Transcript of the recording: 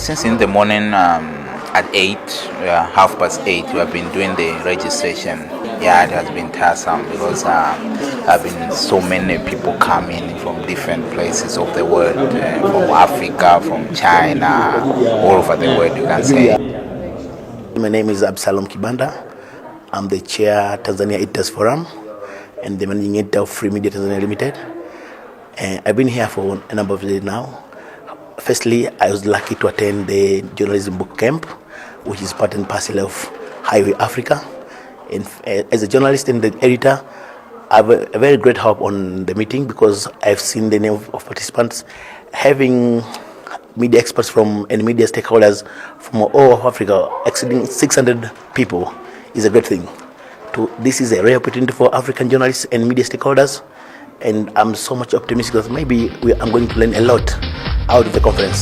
Since in the morning at 8, 8:30, we have been doing the registration. Yeah, it has been tiresome because have been so many people coming from different places of the world, from Africa, from China, all over the world, you can say. My name is Absalom Kibanda. I'm the chair Tanzania Editors Forum and the managing editor of Free Media Tanzania Limited. And I've been here for a number of days now. Firstly, I was lucky to attend the journalism book camp, which is part and parcel of Highway Africa. And as a journalist and the editor, I have a very great hope on the meeting because I've seen the name of participants having media experts and media stakeholders from all of Africa, exceeding 600 people, is a great thing. This is a rare opportunity for African journalists and media stakeholders, and I'm so much optimistic that maybe I'm going to learn a lot out of the conference.